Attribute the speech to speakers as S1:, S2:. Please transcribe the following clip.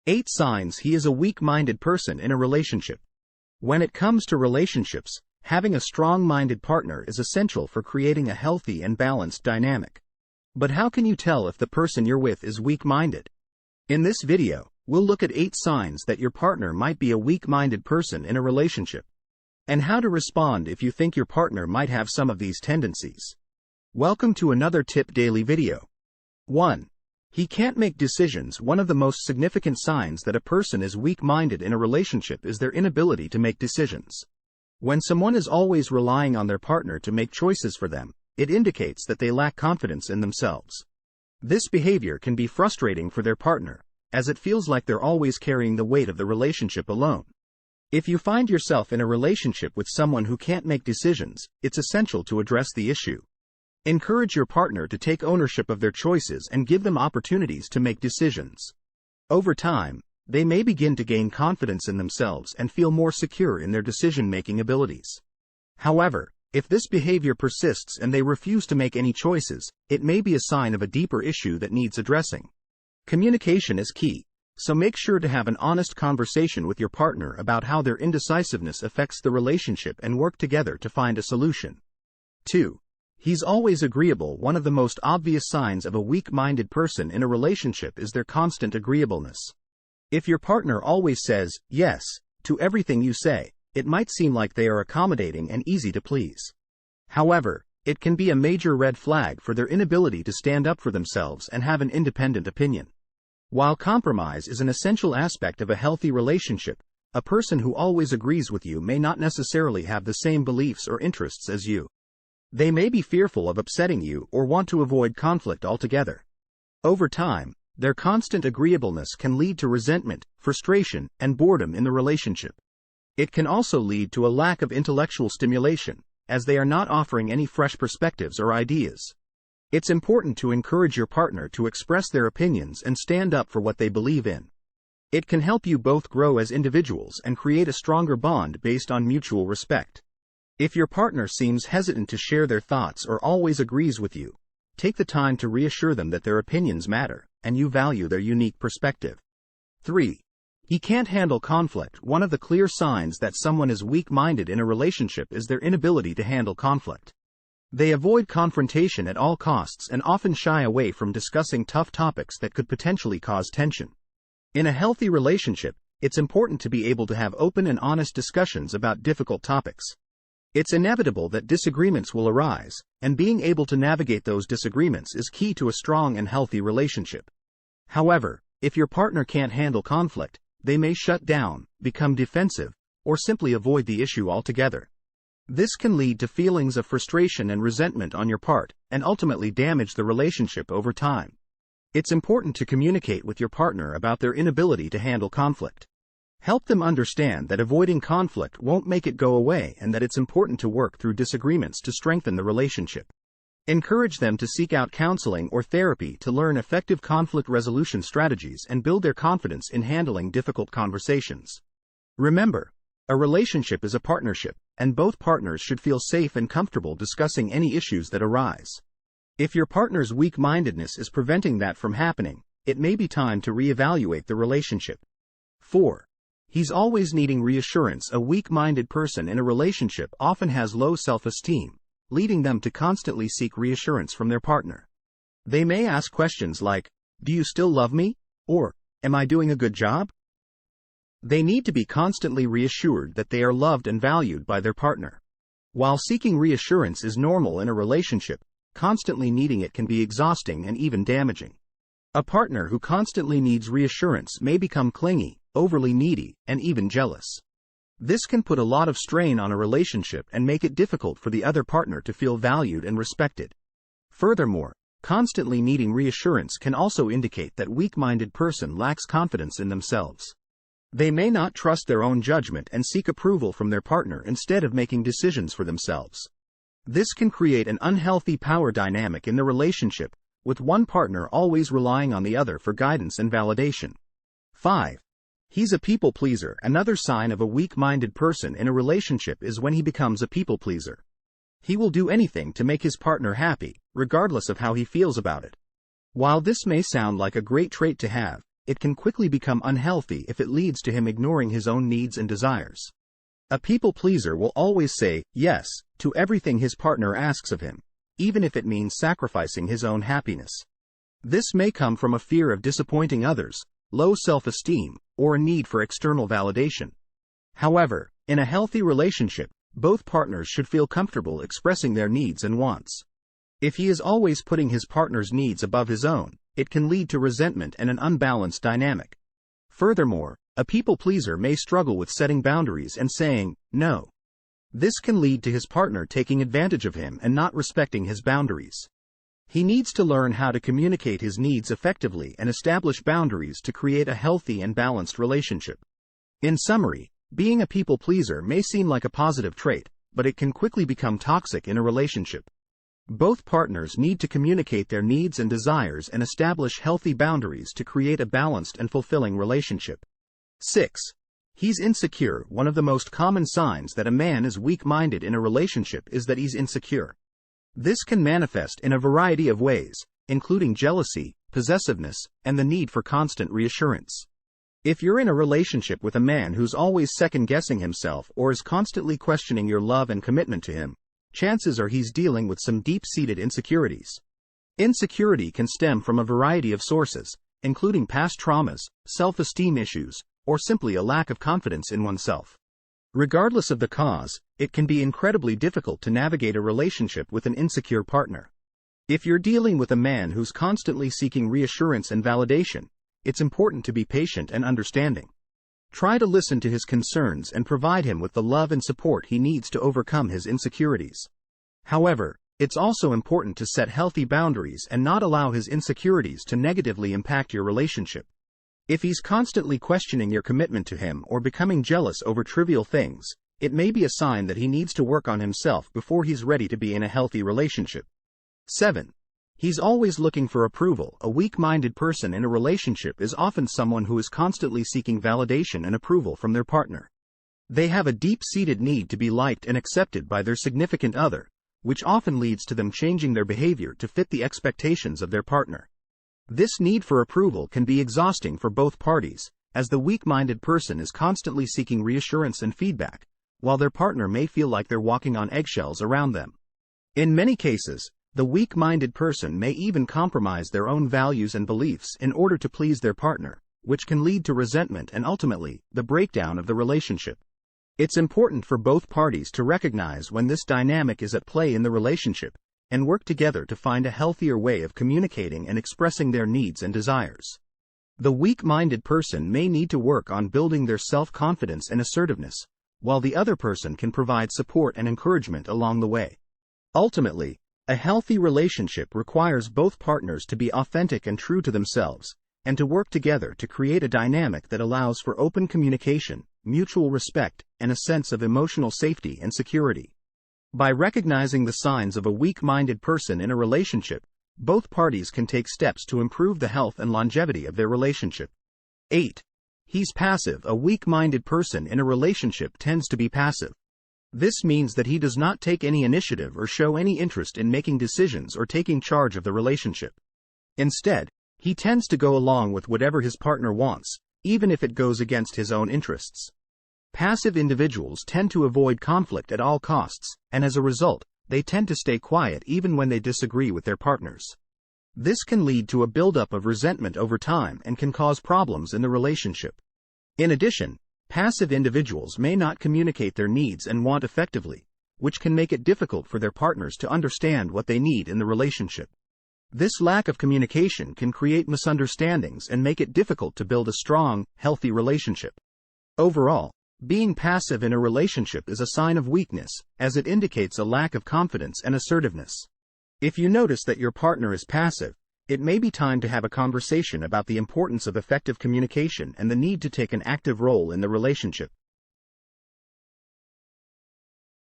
S1: 8 signs he is a weak-minded person in a relationship. When it comes to relationships, having a strong-minded partner is essential for creating a healthy and balanced dynamic. But how can you tell if the person you're with is weak-minded? In this video, we'll look at 8 signs that your partner might be a weak-minded person in a relationship, and how to respond if you think your partner might have some of these tendencies. Welcome to another Tip Daily video. 1. He can't make decisions. One of the most significant signs that a person is weak-minded in a relationship is their inability to make decisions. When someone is always relying on their partner to make choices for them, it indicates that they lack confidence in themselves. This behavior can be frustrating for their partner, as it feels like they're always carrying the weight of the relationship alone. If you find yourself in a relationship with someone who can't make decisions, it's essential to address the issue. Encourage your partner to take ownership of their choices and give them opportunities to make decisions. Over time, they may begin to gain confidence in themselves and feel more secure in their decision-making abilities. However, if this behavior persists and they refuse to make any choices, it may be a sign of a deeper issue that needs addressing. Communication is key, so make sure to have an honest conversation with your partner about how their indecisiveness affects the relationship and work together to find a solution. 2. He's always agreeable. One of the most obvious signs of a weak-minded person in a relationship is their constant agreeableness. If your partner always says yes to everything you say, it might seem like they are accommodating and easy to please. However, it can be a major red flag for their inability to stand up for themselves and have an independent opinion. While compromise is an essential aspect of a healthy relationship, a person who always agrees with you may not necessarily have the same beliefs or interests as you. They may be fearful of upsetting you or want to avoid conflict altogether. Over time, their constant agreeableness can lead to resentment, frustration, and boredom in the relationship. It can also lead to a lack of intellectual stimulation, as they are not offering any fresh perspectives or ideas. It's important to encourage your partner to express their opinions and stand up for what they believe in. It can help you both grow as individuals and create a stronger bond based on mutual respect. If your partner seems hesitant to share their thoughts or always agrees with you, take the time to reassure them that their opinions matter, and you value their unique perspective. 3. He can't handle conflict. One of the clear signs that someone is weak-minded in a relationship is their inability to handle conflict. They avoid confrontation at all costs and often shy away from discussing tough topics that could potentially cause tension. In a healthy relationship, it's important to be able to have open and honest discussions about difficult topics. It's inevitable that disagreements will arise, and being able to navigate those disagreements is key to a strong and healthy relationship. However, if your partner can't handle conflict, they may shut down, become defensive, or simply avoid the issue altogether. This can lead to feelings of frustration and resentment on your part, and ultimately damage the relationship over time. It's important to communicate with your partner about their inability to handle conflict. Help them understand that avoiding conflict won't make it go away and that it's important to work through disagreements to strengthen the relationship. Encourage them to seek out counseling or therapy to learn effective conflict resolution strategies and build their confidence in handling difficult conversations. Remember, a relationship is a partnership, and both partners should feel safe and comfortable discussing any issues that arise. If your partner's weak-mindedness is preventing that from happening, it may be time to reevaluate the relationship. 4. He's always needing reassurance. A weak-minded person in a relationship often has low self-esteem, leading them to constantly seek reassurance from their partner. They may ask questions like, "Do you still love me?" or "Am I doing a good job?" They need to be constantly reassured that they are loved and valued by their partner. While seeking reassurance is normal in a relationship, constantly needing it can be exhausting and even damaging. A partner who constantly needs reassurance may become clingy, overly needy, and even jealous. This can put a lot of strain on a relationship and make it difficult for the other partner to feel valued and respected. Furthermore, constantly needing reassurance can also indicate that a weak-minded person lacks confidence in themselves. They may not trust their own judgment and seek approval from their partner instead of making decisions for themselves. This can create an unhealthy power dynamic in the relationship, with one partner always relying on the other for guidance and validation. 5. He's a people pleaser. Another sign of a weak-minded person in a relationship is when he becomes a people pleaser. He will do anything to make his partner happy, regardless of how he feels about it. While this may sound like a great trait to have, it can quickly become unhealthy if it leads to him ignoring his own needs and desires. A people pleaser will always say yes to everything his partner asks of him, even if it means sacrificing his own happiness. This may come from a fear of disappointing others, low self-esteem, or a need for external validation. However, in a healthy relationship, both partners should feel comfortable expressing their needs and wants. If he is always putting his partner's needs above his own, it can lead to resentment and an unbalanced dynamic. Furthermore, a people pleaser may struggle with setting boundaries and saying no. This can lead to his partner taking advantage of him and not respecting his boundaries. He needs to learn how to communicate his needs effectively and establish boundaries to create a healthy and balanced relationship. In summary, being a people pleaser may seem like a positive trait, but it can quickly become toxic in a relationship. Both partners need to communicate their needs and desires and establish healthy boundaries to create a balanced and fulfilling relationship. 6. He's insecure. One of the most common signs that a man is weak-minded in a relationship is that he's insecure. This can manifest in a variety of ways, including jealousy, possessiveness, and the need for constant reassurance. If you're in a relationship with a man who's always second-guessing himself or is constantly questioning your love and commitment to him, chances are he's dealing with some deep-seated insecurities. Insecurity can stem from a variety of sources, including past traumas, self-esteem issues, or simply a lack of confidence in oneself. Regardless of the cause, it can be incredibly difficult to navigate a relationship with an insecure partner. If you're dealing with a man who's constantly seeking reassurance and validation, it's important to be patient and understanding. Try to listen to his concerns and provide him with the love and support he needs to overcome his insecurities. However, it's also important to set healthy boundaries and not allow his insecurities to negatively impact your relationship. If he's constantly questioning your commitment to him or becoming jealous over trivial things, it may be a sign that he needs to work on himself before he's ready to be in a healthy relationship. 7. He's always looking for approval. A weak-minded person in a relationship is often someone who is constantly seeking validation and approval from their partner. They have a deep-seated need to be liked and accepted by their significant other, which often leads to them changing their behavior to fit the expectations of their partner. This need for approval can be exhausting for both parties, as the weak-minded person is constantly seeking reassurance and feedback, while their partner may feel like they're walking on eggshells around them. In many cases, the weak-minded person may even compromise their own values and beliefs in order to please their partner, which can lead to resentment and ultimately, the breakdown of the relationship. It's important for both parties to recognize when this dynamic is at play in the relationship, and work together to find a healthier way of communicating and expressing their needs and desires. The weak-minded person may need to work on building their self-confidence and assertiveness, while the other person can provide support and encouragement along the way. Ultimately, a healthy relationship requires both partners to be authentic and true to themselves, and to work together to create a dynamic that allows for open communication, mutual respect, and a sense of emotional safety and security. By recognizing the signs of a weak-minded person in a relationship, both parties can take steps to improve the health and longevity of their relationship. 8. He's passive. A weak-minded person in a relationship tends to be passive. This means that he does not take any initiative or show any interest in making decisions or taking charge of the relationship. Instead, he tends to go along with whatever his partner wants, even if it goes against his own interests. Passive individuals tend to avoid conflict at all costs, and as a result, they tend to stay quiet even when they disagree with their partners. This can lead to a buildup of resentment over time and can cause problems in the relationship. In addition, passive individuals may not communicate their needs and want effectively, which can make it difficult for their partners to understand what they need in the relationship. This lack of communication can create misunderstandings and make it difficult to build a strong, healthy relationship. Overall, being passive in a relationship is a sign of weakness, as it indicates a lack of confidence and assertiveness. If you notice that your partner is passive, it may be time to have a conversation about the importance of effective communication and the need to take an active role in the relationship.